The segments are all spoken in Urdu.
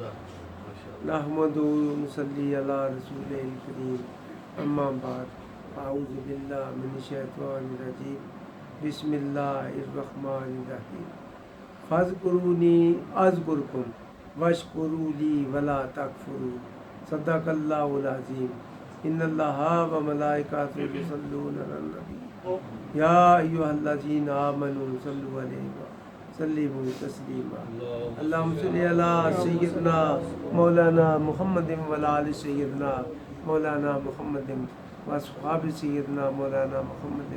نحمدہ و نصلی علی رسول الکریم اما بعد اعوذ باللہ من الشیطان الرجیم بسم اللہ الرحمن الرحیم فاذکرونی اذکرکم واشکروا لی ولا تکفروا صدق اللہ العظیم ان اللہ و ملائکتہ یصلون علی النبی یا ایھا الذین آمنوا صلوا علیہ وسلموا تسلیما اللہم صلی علی سیدنا مولانا محمد وعلی آل سیدنا مولانا محمد واصحاب سیدنا مولانا محمد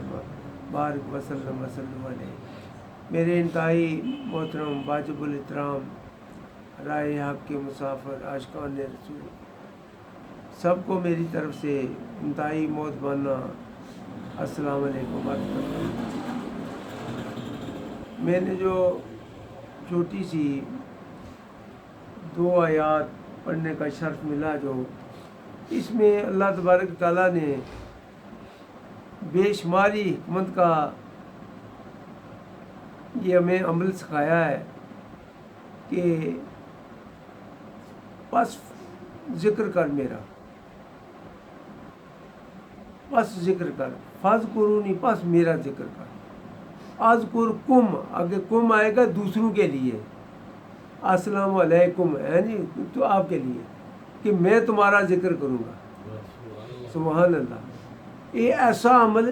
بارک وسلم وسلم علیہ۔ میرے انتہائی محترم واجب الاحترام رائے حق کے مسافر عاشقان رسول سب کو میری طرف سے انتہائی محترمانہ السلام علیکم ورحمۃ اللہ۔ میں نے جو چھوٹی سی 2 آیات پڑھنے کا شرف ملا، جو اس میں اللہ تبارک تعالیٰ نے بے شماری حکمت کا یہ ہمیں عمل سکھایا ہے کہ بس ذکر کر میرا، بس ذکر کر، فاذکرونی پس میرا ذکر کر، اذکرکم آگے کم آئے گا دوسروں کے لیے، السلام علیکم یعنی تو آپ کے لیے کہ میں تمہارا ذکر کروں گا۔ سبحان اللہ، یہ ایسا عمل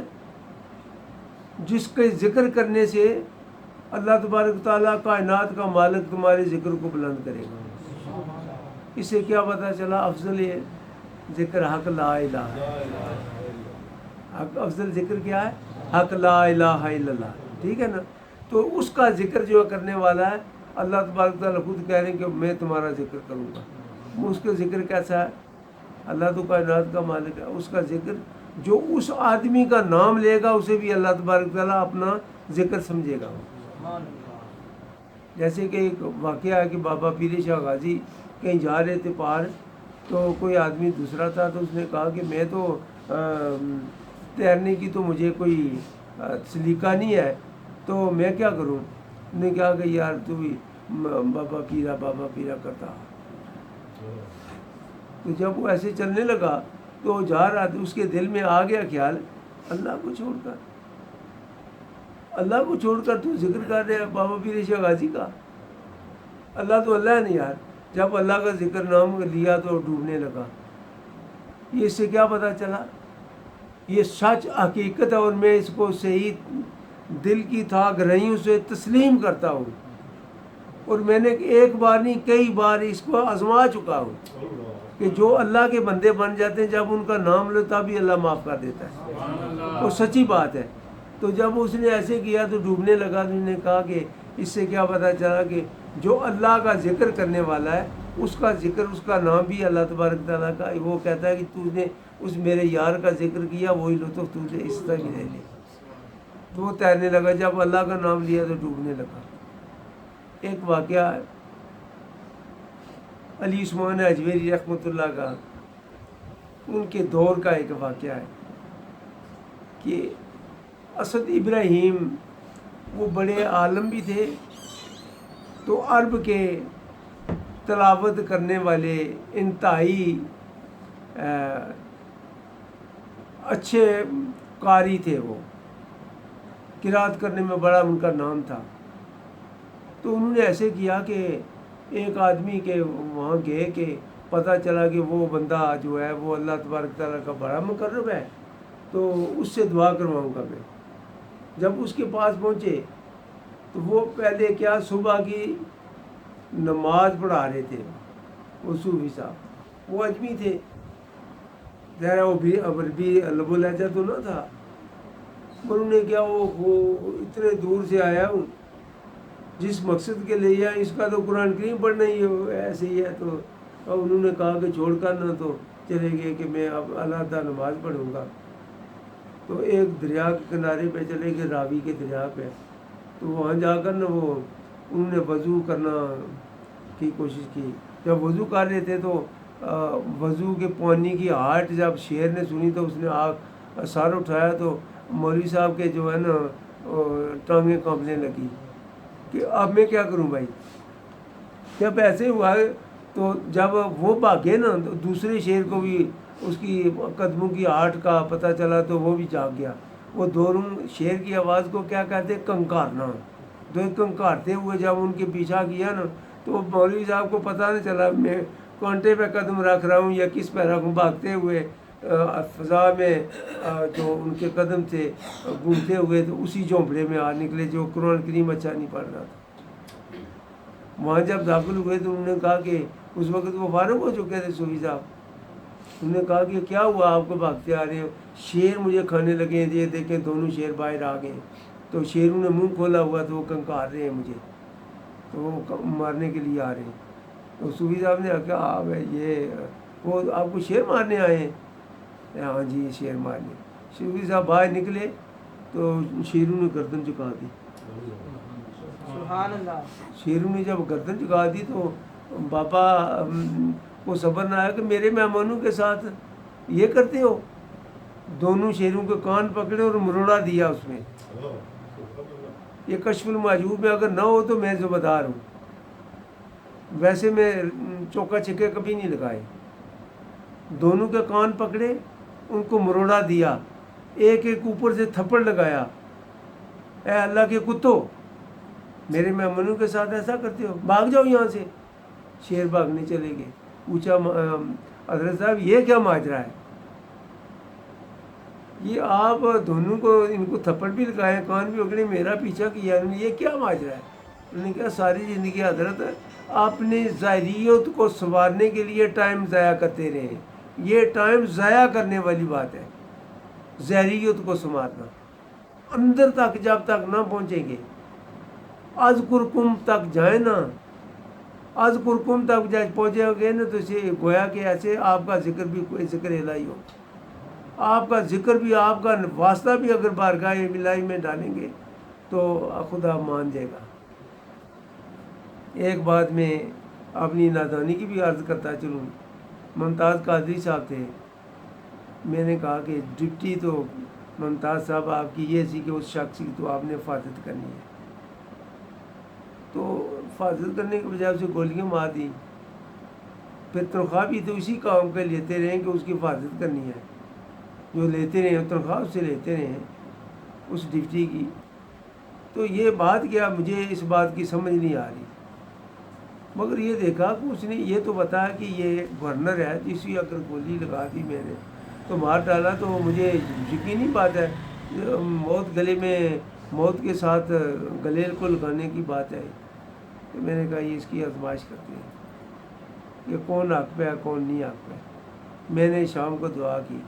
جس کے ذکر کرنے سے اللہ تبارک تعالیٰ کائنات کا مالک تمہارے ذکر کو بلند کرے گا۔ اس سے کیا پتہ چلا؟ افضل یہ ذکر حق لا الہ، حق افضل ذکر کیا ہے؟ حق لا الہ الا اللہ، ٹھیک ہے نا؟ تو اس کا ذکر جو کرنے والا ہے اللہ تبارک تعالیٰ خود کہہ رہے ہیں کہ میں تمہارا ذکر کروں گا۔ اس کا ذکر کیسا ہے؟ اللہ تو کائنات کا مالک ہے، اس کا ذکر جو اس آدمی کا نام لے گا اسے بھی اللہ تبارک تعالیٰ اپنا ذکر سمجھے گا۔ جیسے کہ ایک واقعہ ہے کہ بابا پیر شاہ غازی کہیں جا رہے تھے پار، تو کوئی آدمی دوسرا تھا، تو اس نے کہا کہ میں تو تیرنے کی تو مجھے کوئی سلیقہ نہیں ہے، تو میں کیا کروں؟ نے کہا کہ یار تو بھی بابا پیرا کرتا۔ تو جب وہ ایسے چلنے لگا تو جا رہا تھا، اس کے دل میں آ گیا خیال اللہ کو چھوڑ کر تو ذکر کر رہے بابا پیر شاہ غازی کا۔ اللہ تو اللہ ہے نہیں یار۔ جب اللہ کا ذکر نام لیا تو ڈوبنے لگا۔ یہ اس سے کیا پتہ چلا؟ یہ سچ حقیقت ہے، اور میں اس کو صحیح دل کی تھا گہرائیوں سے تسلیم کرتا ہوں، اور میں نے ایک بار نہیں کئی بار اس کو آزما چکا ہوں کہ جو اللہ کے بندے بن جاتے ہیں جب ان کا نام لو تب ہی اللہ معاف کر دیتا ہے، وہ سچی بات ہے۔ تو جب اس نے ایسے کیا تو ڈوبنے لگا، تو نے کہا کہ اس سے کیا پتہ چلا کہ جو اللہ کا ذکر کرنے والا ہے اس کا ذکر، اس کا نام بھی اللہ تبارک تعالیٰ کا، وہ کہتا ہے کہ تو نے اس میرے یار کا ذکر کیا وہی لطف تو نے اس طرح بھی لے لی۔ تو وہ تیرنے لگا، جب اللہ کا نام لیا تو ڈوبنے لگا۔ ایک واقعہ علی عثمان اجمیری رحمۃ اللہ کا، ان کے دور کا ایک واقعہ ہے کہ اسد ابراہیم وہ بڑے عالم بھی تھے، تو عرب کے تلاوت کرنے والے انتہائی اچھے قاری تھے، وہ قرات کرنے میں بڑا ان کا نام تھا۔ تو انہوں نے ایسے کیا کہ ایک آدمی کے وہاں گئے کہ پتہ چلا کہ وہ بندہ جو ہے وہ اللہ تبارک تعالیٰ کا بڑا مقرب ہے، تو اس سے دعا کرواؤں گا میں۔ جب اس کے پاس پہنچے تو وہ پہلے کیا صبح کی نماز پڑھا رہے تھے، وہ صوفی صاحب، وہ اجمی تھے، ظاہر وہ بھی عربی لب و لہجہ تو نہ تھا، انہوں نے کیا وہ اتنے دور سے آیا ہوں جس مقصد کے لیے ہے، اس کا تو قرآن کریم پڑھنا ہی ایسے ہی ہے۔ تو انہوں نے کہا کہ چھوڑ کر نہ تو چلے گئے کہ میں اب علیحدہ نماز پڑھوں گا۔ تو ایک دریا کے کنارے پہ چلے گئے، راوی کے دریا پہ، تو وہاں جا کر نا وہ انہوں نے وضو کرنا کی کوشش کی۔ جب وضو کر رہے تھے تو وضو کے پانی کی آہٹ جب شیر نے سنی تو اس نے سر اٹھایا، تو مولوی صاحب کے جو ہے نا ٹانگیں کانپنے لگی کہ اب میں کیا کروں بھائی۔ جب ایسے ہوا تو جب وہ بھاگے نا تو دوسرے شیر کو بھی اس کی قدموں کی آہٹ کا پتہ چلا تو وہ بھی جاگ گیا. وہ دونوں شیر کی آواز کو کیا کہتے ہیں؟ کنکارنا. دو کنکارتے ہوئے جب ان کے پیچھا کیا نا تو مولوی صاحب کو پتہ نہیں چلا میں کانٹے پہ قدم رکھ رہا ہوں یا کس پہ رکھوں. بھاگتے ہوئے فضا میں جو ان کے قدم تھے گھومتے ہوئے تو اسی جھونپڑے میں آ نکلے جو قرآن کریم اچھا نہیں پڑھ رہا تھا. وہاں جب داخل ہوئے تو انہوں نے کہا کہ اس وقت وہ فارغ ہو چکے تھے صوفی صاحب. انہوں نے کہا کہ کیا ہوا آپ کو بھاگتے آ رہے ہو؟ شیر مجھے کھانے لگے ہیں. یہ دیکھیں دونوں شیر باہر آ گئے تو شیروں نے منہ کھولا ہوا تو وہ کنکار رہے ہیں مجھے تو وہ مارنے کے لیے آ رہے ہیں. تو صوفی صاحب نے کہا آپ یہ وہ آپ کو شیر مارنے آئے ہیں؟ ہاں جی شیر مارنے. صوفی صاحب باہر نکلے تو شیروں نے گردن جھکا دی. سبحان اللہ. شیروں نے جب گردن جھکا دی تو بابا کو صبر نہ آیا کہ میرے مہمانوں کے ساتھ یہ کرتے ہو. دونوں شیروں کے کان پکڑے اور مروڑا دیا اس میں. یہ کشف المحجوب میں اگر نہ ہو تو میں ذمہ دار ہوں. ویسے میں چوکا چھکے کبھی نہیں لگائے. دونوں کے کان پکڑے ان کو مروڑا دیا. ایک ایک اوپر سے تھپڑ لگایا. اے اللہ کے کتو میرے مہمانوں کے ساتھ ایسا کرتے ہو، بھاگ جاؤ یہاں سے. شیر بھاگنے چلے گئے. پوچھا حضرت صاحب یہ کیا ماجرا ہے؟ یہ آپ دونوں کو ان کو تھپڑ بھی لگائے کان بھی پکڑے میرا پیچھا کیا انہوں نے، یہ کیا ماجرا ہے؟ انہوں نے کہا ساری زندگی حضرت اپنی ظاہریت کو سنوارنے کے لیے ٹائم ضائع کرتے رہے. یہ ٹائم ضائع کرنے والی بات ہے. ظاہریت کو سنوارنا اندر تک جب تک نہ پہنچیں گے، اذکرکم تک جائیں نا، اذکرکم تک جب پہنچے گے نا تو اسے گویا کہ ایسے آپ کا ذکر بھی کوئی ذکر الہی ہو. آپ کا ذکر بھی آپ کا واسطہ بھی اگر بارگاہ الہی میں ڈالیں گے تو خدا مان جائے گا. ایک بات میں اپنی نادانی کی بھی عرض کرتا چلوں. ممتاز قادری صاحب تھے. میں نے کہا کہ ڈپٹی تو ممتاز صاحب آپ کی یہ سی کہ اس شخص کی تو آپ نے حفاظت کرنی ہے. تو حفاظت کرنے کے بجائے اسے گولیاں مار دی. پھر تنخواہ بھی تو اسی کام کے لیتے رہے کہ اس کی حفاظت کرنی ہے. جو لیتے رہے تنخواہ اس سے لیتے رہے اس ڈپٹی کی. تو یہ بات کیا مجھے اس بات کی سمجھ نہیں آ رہی. مگر یہ دیکھا کہ اس نے یہ تو بتایا کہ یہ گورنر ہے جسی اگر گولی لگا دی میں نے تو مار ڈالا تو مجھے یقینی بات ہے موت گلے میں موت کے ساتھ گلے کو لگانے کی بات ہے. تو میں نے کہا یہ اس کی آزمائش کرتے ہیں کہ کون حق پہ ہے کون نہیں حق پہ. میں نے شام کو دعا کی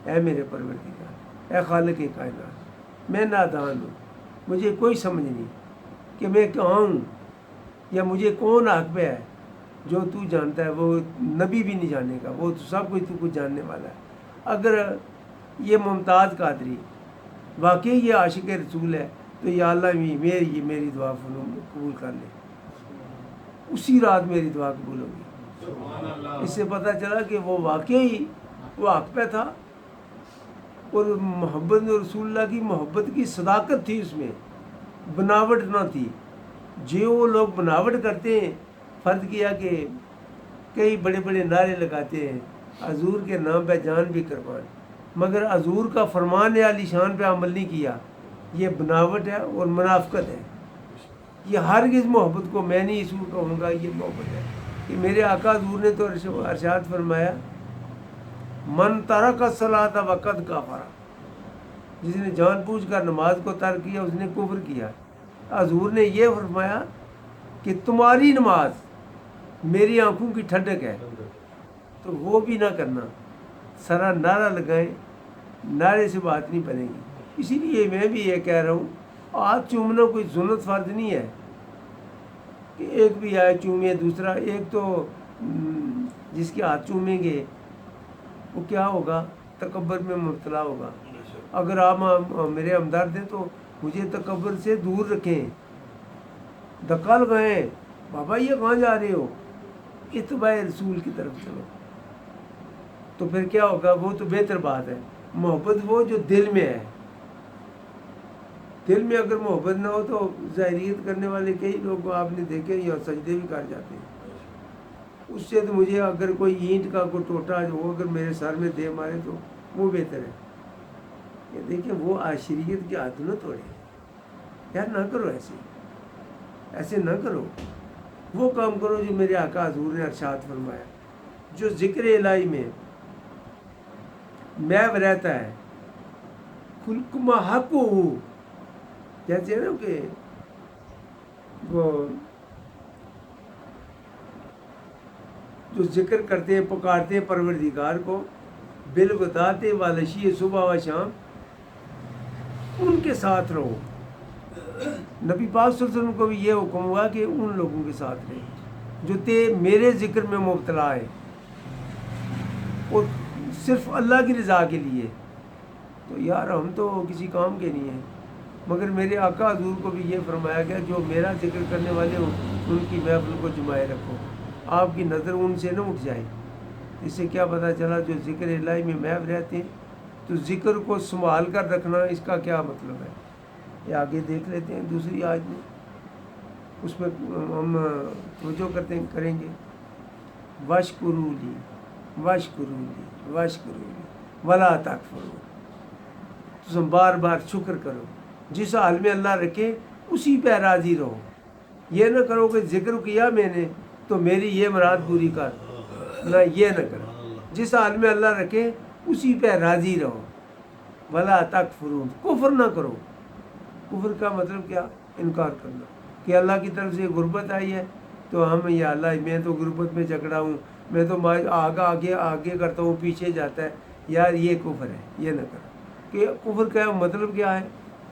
اے میرے پروردگار اے خالق کائنات میں نادان ہوں مجھے کوئی سمجھ نہیں کہ میں کہاں ہوں یا مجھے کون حق پہ ہے. جو تو جانتا ہے وہ نبی بھی نہیں جانے گا، وہ تو سب کچھ جاننے والا ہے. اگر یہ ممتاز قادری واقعی یہ عاشق رسول ہے تو یا اللہ میری دعا قبول کر لے. اسی رات میری دعا قبول ہوگی. اس سے پتہ چلا کہ وہ واقعی وہ حق پہ تھا اور محبت رسول اللہ کی محبت کی صداقت تھی اس میں، بناوٹ نہ تھی. جو وہ لوگ بناوٹ کرتے ہیں، فرض کیا کہ کئی بڑے بڑے نعرے لگاتے ہیں حضور کے نام پہ جان بھی قربان، مگر حضور کا فرمان عالی شان پہ عمل نہیں کیا، یہ بناوٹ ہے اور منافقت ہے. یہ ہرگز محبت کو میں نہیں اصول کہوں گا یہ محبت ہے. کہ میرے آقا حضور نے تو ارشاد فرمایا من ترک الصلاۃ وقد کفر، جس نے جان بوجھ کر نماز کو ترک کیا اس نے کفر کیا. حضور نے یہ فرمایا کہ تمہاری نماز میری آنکھوں کی ٹھنڈک ہے تو وہ بھی نہ کرنا. سارا نعرہ لگائیں، نعرے سے بات نہیں بنے گی. اسی لیے میں بھی یہ کہہ رہا ہوں ہاتھ چومنا کوئی سنت فرض نہیں ہے کہ ایک بھی آئے چومے دوسرا. ایک تو جس کے ہاتھ چومیں گے وہ کیا ہوگا؟ تکبر میں مبتلا ہوگا. اگر آپ میرے ہمدرد ہیں تو مجھے تکبر سے دور رکھیں. دھکا لگائیں بابا یہ کہاں جا رہے ہو، اتباع رسول کی طرف چلو. تو پھر کیا ہوگا؟ وہ تو بہتر بات ہے. محبت وہ جو دل میں ہے. دل میں اگر محبت نہ ہو تو ظاہریت کرنے والے کئی لوگ آپ نے دیکھے یا سجدے بھی کر جاتے ہیں. اس سے تو مجھے اگر کوئی اینٹ کا کوئی ٹوٹا جو ہو اگر میرے سر میں دے مارے تو وہ بہتر ہے. یہ دیکھیں وہ عشریت کی عادت نہ توڑے یار، نہ کرو ایسے نہ کرو. وہ کام کرو جو میرے آقا حضور نے ارشاد فرمایا. جو ذکر الہی میں محو رہتا ہے خلق حق ہو، کہتے ہیں نا کہ وہ جو ذکر کرتے ہیں پکارتے ہیں پروردگار کو بالغداۃ والعشی، صبح و شام ان کے ساتھ رہو. نبی پاک صلی اللہ علیہ وسلم کو بھی یہ حکم ہوا کہ ان لوگوں کے ساتھ رہے جو میرے ذکر میں مبتلا ہے اور صرف اللہ کی رضا کے لیے. تو یار ہم تو کسی کام کے نہیں ہیں، مگر میرے آقا حضور کو بھی یہ فرمایا گیا جو میرا ذکر کرنے والے ہوں ان کی محفل کو جمائے رکھو، آپ کی نظر ان سے نہ اٹھ جائے. اس سے کیا پتہ چلا جو ذکر الہی میں محو رہتے ہیں تو ذکر کو سنبھال کر رکھنا اس کا کیا مطلب ہے. یہ آگے دیکھ لیتے ہیں دوسری آیت میں، اس میں ہم توجہ کریں گے. واشکرولی واشکرولی واشکرولی ولا تکفرون. تم بار بار شکر کرو، جس حال میں اللہ رکھے اسی پہ راضی رہو. یہ نہ کرو کہ ذکر کیا میں نے تو میری یہ مراد پوری کر، نہ یہ نہ کرو. جس حال میں اللہ رکھے اسی پہ راضی رہو. ولا تکفرون، کفر نہ کرو. کفر کا مطلب کیا؟ انکار کرنا کہ اللہ کی طرف سے غربت آئی ہے تو ہم یا اللہ میں تو غربت میں جھگڑا ہوں، میں تو آگے کرتا ہوں پیچھے جاتا ہے. یار یہ کفر ہے، یہ نہ کرو. کہ کفر کا مطلب کیا ہے؟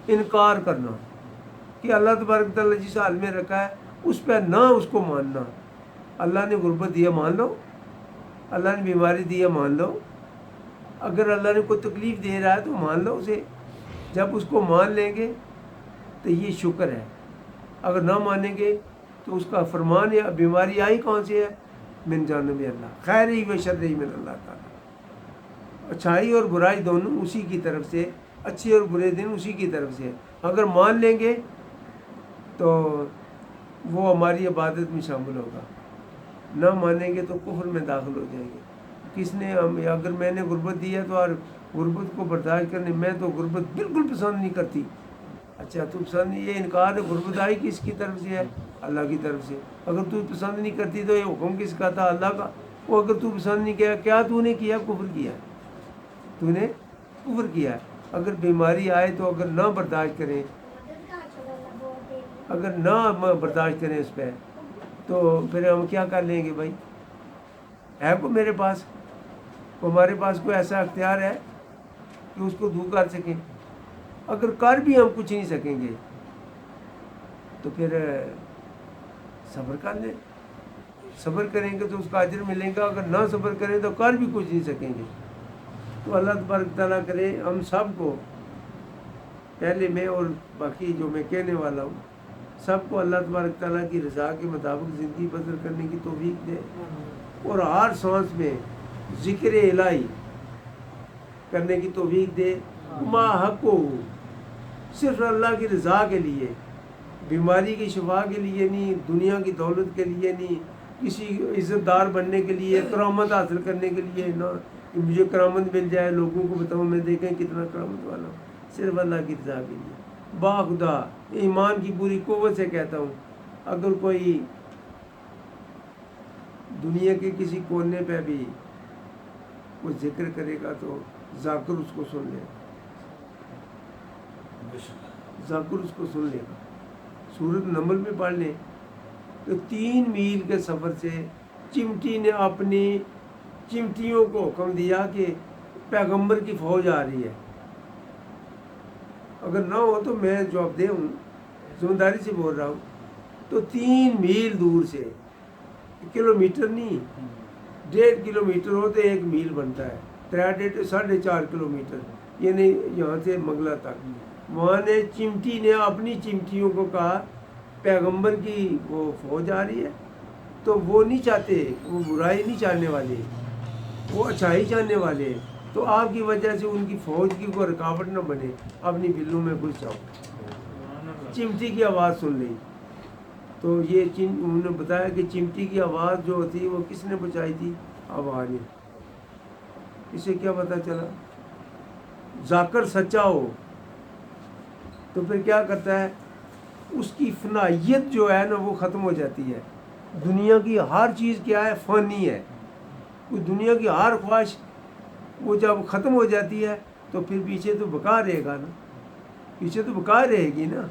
انکار کرنا کہ اللہ تبارک تعالیٰ جس حال میں رکھا ہے اس پہ نہ اس کو ماننا. اللہ نے غربت دیا مان لو، اللہ نے بیماری دیا مان لو، اگر اللہ نے کوئی تکلیف دے رہا ہے تو مان لو اسے. جب اس کو مان لیں گے تو یہ شکر ہے. اگر نہ مانیں گے تو اس کا فرمان ہے. بیماری آئی کون سے ہے؟ من جانب اللہ، خیر ہی و شر ہی من اللہ تعالیٰ. اچھائی اور برائی دونوں اسی کی طرف سے، اچھے اور برے دن اسی کی طرف سے. اگر مان لیں گے تو وہ ہماری عبادت میں شامل ہوگا، نہ مانیں گے تو کفر میں داخل ہو جائیں گے. کس نے اگر میں نے غربت دی ہے تو اور غربت کو برداشت کرنے، میں تو غربت بالکل پسند نہیں کرتی. اچھا تو پسند نہیں، یہ انکار ہے. غربت آئی کس کی طرف سے ہے؟ اللہ کی طرف سے. اگر تو پسند نہیں کرتی تو یہ حکم کس کا تھا؟ اللہ کا. وہ اگر تو پسند نہیں کیا، کیا تو نے کیا؟ کفر کیا. تو نے کفر کیا. اگر بیماری آئے تو اگر نہ برداشت کریں، اگر نہ برداشت کریں اس پہ تو پھر ہم کیا کر لیں گے بھائی؟ ہے کو میرے پاس، ہمارے پاس کوئی ایسا اختیار ہے کہ اس کو دور کر سکیں؟ اگر کر بھی ہم کچھ نہیں سکیں گے تو پھر صبر کر لیں. صبر کریں گے تو اس کا اجر ملے گا. اگر نہ صبر کریں تو کر بھی کچھ نہیں سکیں گے. تو اللہ تبارک تعالیٰ کرے ہم سب کو، پہلے میں اور باقی جو میں کہنے والا ہوں سب کو اللہ تبارک تعالیٰ کی رضا کے مطابق زندگی بسر کرنے کی توفیق دے، اور ہر سانس میں ذکر الہی کرنے کی توفیق دے. ما حق ہو، صرف اللہ کی رضا کے لیے، بیماری کی شفا کے لیے نہیں، دنیا کی دولت کے لیے نہیں، کسی عزت دار بننے کے لیے، کرامت حاصل کرنے کے لیے نہ کہ مجھے کرامت مل جائے، لوگوں کو بتاؤں میں دیکھیں کتنا کرامت والا ہوں. صرف اللہ کی رضا کے لیے. باخدا ایمان کی پوری قوت سے کہتا ہوں، اگر کوئی دنیا کے کسی کونے پہ بھی کوئی ذکر کرے گا تو ذاکر اس کو سن لے گا، ذاکر اس کو سن لے گا. سورۃ نمل میں پڑھ لیں تو 3 میل کے سفر سے چمٹی نے اپنی چمٹیوں کو حکم دیا کہ پیغمبر کی فوج آ رہی ہے. اگر نہ ہو تو میں جواب دے ہوں، ذمہ داری سے بول رہا ہوں. تو 3 میل دور سے، کلومیٹر نہیں، 1.5 کلومیٹر ہو تو 1 میل بنتا ہے، 4.5 کلومیٹر یعنی یہاں سے منگلہ تک. وہاں نے چمٹی نے اپنی چمٹیوں کو کہا پیغمبر کی وہ فوج آ رہی ہے. تو وہ نہیں چاہتے، وہ برائی نہیں چاہنے والے، وہ اچھائی چاہنے والے. تو آپ کی وجہ سے ان کی فوج کی کوئی رکاوٹ نہ بنے. اپنی بلوں میں گھس جاؤ. چمٹی کی آواز سن لی تو یہ انہوں نے بتایا کہ چمٹی کی آواز جو ہوتی ہے وہ کس نے بچائی تھی؟ ہوا نے۔ اسے کیا پتہ چلا؟ ذاکر سچا ہو تو پھر کیا کرتا ہے، اس کی فنائیت جو ہے نا وہ ختم ہو جاتی ہے۔ دنیا کی ہر چیز کیا ہے؟ فانی ہے۔ کوئی دنیا کی ہر خواہش وہ جب ختم ہو جاتی ہے تو پھر پیچھے تو بقا رہے گا نا، پیچھے تو بقا رہے گی نا۔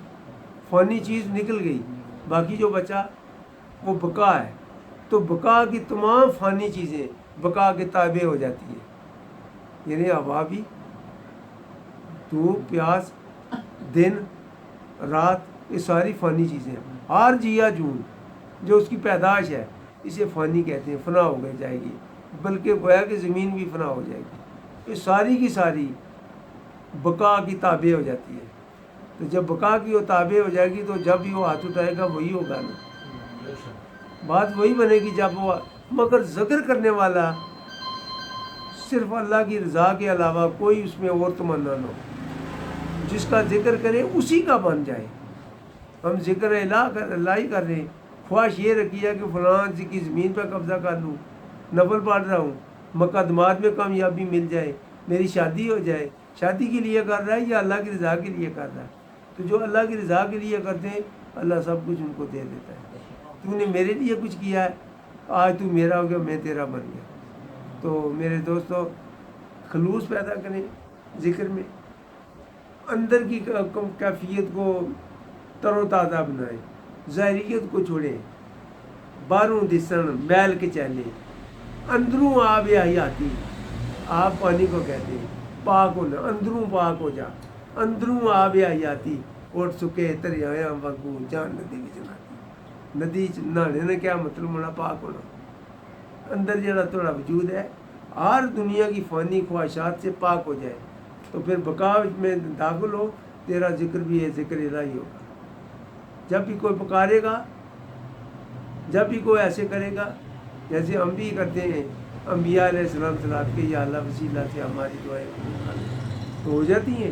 فانی چیز نکل گئی، باقی جو بچا وہ بقا ہے۔ تو بقا کی تمام فانی چیزیں بقا کے تابع ہو جاتی ہیں، یعنی ہوا بھی، دھوپ، پیاس، دن، رات، یہ ساری فانی چیزیں ہیں۔ ہر جیا جون جو اس کی پیدائش ہے اسے فانی کہتے ہیں، فنا ہو گئی جائے گی، بلکہ گویا کہ زمین بھی فنا ہو جائے گی۔ یہ ساری کی ساری بقا کی تابع ہو جاتی ہے۔ تو جب بقا کی وہ تابع ہو جائے گی تو جب بھی وہ ہاتھ اٹھائے گا وہی ہوگا نا، بات وہی بنے گی جب وہ۔ مگر ذکر کرنے والا صرف اللہ کی رضا کے علاوہ کوئی اس میں اور تمنا نہ ہو، جس کا ذکر کرے اسی کا بن جائے۔ ہم ذکر اللہ ہی کر رہے ہیں، خواہش یہ رکھی ہے کہ فلاں کی زمین پہ قبضہ کر لوں، نفل پڑھ رہا ہوں، مقدمات میں کامیابی مل جائے، میری شادی ہو جائے۔ شادی کے لیے کر رہا ہے یا اللہ کی رضا کے لیے کر رہا ہے؟ تو جو اللہ کی رضا کے لیے کرتے ہیں اللہ سب کچھ ان کو دے دیتا ہے۔ تو نے میرے لیے کچھ کیا ہے، آج تو میرا ہو گیا، میں تیرا بن گیا۔ تو میرے دوستو، خلوص پیدا کریں ذکر میں، اندر کی کیفیت کو تر و تازہ بنائیں، ظاہریت کو چھوڑیں، باہروں دسن میل کے چلے، اندروں آب حیاتی، آپ پانی کو کہتے ہیں، پاک ہونا، اندروں پاک ہو جا، اندروں آب حیاتی، اور سکے تریاں وگو جان ندی کی جناتی۔ ندی نہانے نے کیا مطلب ہونا؟ پاک ہونا۔ اندر جڑا تھوڑا وجود ہے ہر دنیا کی فانی خواہشات سے پاک ہو جائے تو پھر بقا میں داخل ہو، تیرا ذکر بھی ہے، ذکر الہی ہوگا۔ جب بھی کوئی پکارے گا، جب بھی کوئی ایسے کرے گا جیسے ہم بھی کرتے ہیں، انبیاء علیہ السلام صلاۃ کے یا اللہ وسیلہ سے ہماری دعائیں تو ہو جاتی ہیں۔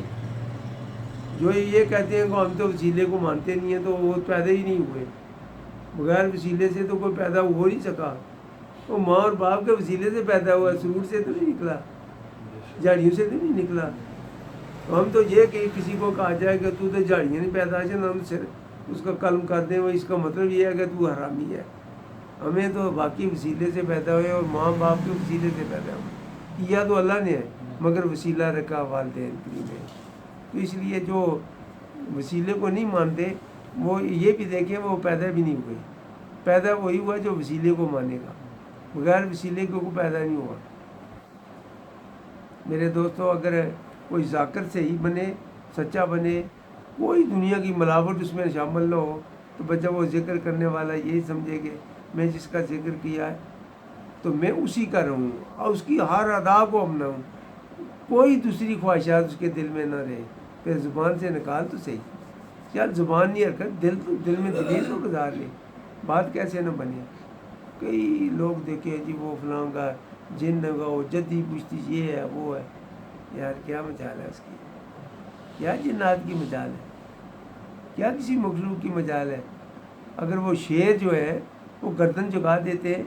جو یہ کہتے ہیں کہ ہم تو وسیلے کو مانتے نہیں ہیں، تو وہ پیدا ہی نہیں ہوئے۔ بغیر وسیلے سے تو کوئی پیدا ہو نہیں سکا، وہ ماں اور باپ کے وسیلے سے پیدا ہوا، سور سے تو نہیں نکلا، جھاڑیوں سے تو نہیں نکلا۔ تو ہم تو یہ کہ کسی کو کہا جائے کہ تو جھاڑیاں نہیں پیدا ہے، ہم صرف اس کا قلم کر دیں، وہ اس کا مطلب یہ ہے کہ تو حرامی ہے۔ ہمیں تو باقی وسیلے سے پیدا ہوئے اور ماں باپ کے وسیلے سے پیدا ہوئے، کیا تو اللہ نے ہے مگر وسیلہ رکھا والدین کے لیے۔ تو اس لیے جو وسیلے کو نہیں مانتے وہ یہ بھی دیکھیں وہ پیدا بھی نہیں ہوئے۔ پیدا وہی ہوا جو وسیلے کو مانے گا، بغیر وسیلے کو پیدا نہیں ہوا۔ میرے دوستو، اگر کوئی ذاکر سے ہی بنے، سچا بنے، کوئی دنیا کی ملاوٹ اس میں شامل نہ ہو، تو بچہ وہ ذکر کرنے والا یہی سمجھے کہ میں جس کا ذکر کیا ہے تو میں اسی کا رہوں اور اس کی ہر ادا کو اپناؤں، کوئی دوسری خواہشات اس کے دل میں نہ رہے۔ پھر زبان سے نکال تو صحیح، یار زبان نہیں حرکت، دل میں دلیل تو گزار لے، بات کیسے نہ بنے۔ کئی لوگ دیکھے جی وہ فلاں کا جن کا وہ جدی پشتی یہ ہے وہ ہے، یار کیا مجال ہے اس کی؟ کیا جنات کی مجال ہے؟ کیا کسی مخلوق کی مجال ہے؟ اگر وہ شیر جو ہے وہ گردن جھکا دیتے ہیں،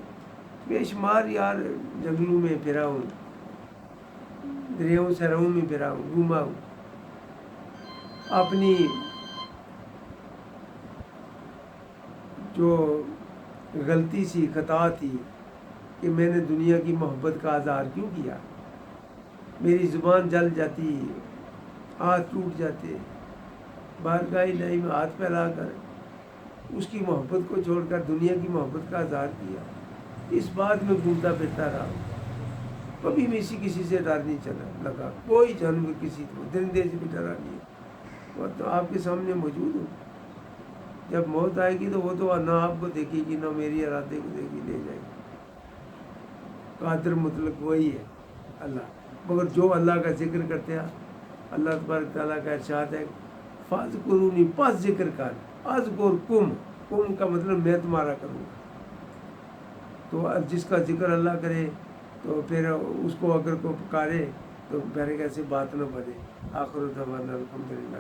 بے شمار یار جنگلوں میں پھرا ہوں، دریاؤں سروں میں پھرا ہوں، گھوما ہوں، اپنی جو غلطی سی خطا تھی کہ میں نے دنیا کی محبت کا اظہار کیوں کیا، میری زبان جل جاتی، ہاتھ ٹوٹ جاتے، بارگاہ الہی میں ہاتھ پھیلا کر اس کی محبت کو چھوڑ کر دنیا کی محبت کا اظہار کیا، اس بات میں گھومتا پھرتا رہا۔ کبھی میں کسی سے ڈر نہیں چلا لگا، کوئی جانور کسی کو درندے سے بھی ڈرا نہیں، وہ تو آپ کے سامنے موجود ہو۔ جب موت آئے گی تو وہ تو نہ آپ کو دیکھے گی نہ میری ارادے کو دیکھے گی، لے جائے گی۔ قادر مطلق وہی ہے اللہ، مگر جو اللہ کا ذکر کرتے ہیں، اللہ تبارک تعالیٰ کا ارشاد ہے فاذکرونی، پس ذکر کر، اذکرکم، کم کا مطلب میں تمہارا کروں گا۔ تو جس کا ذکر اللہ کرے تو پھر اس کو اگر کوئی پکارے تو پہلے کیسے بات نہ بنے۔ آخر دعوانا الحمدللہ۔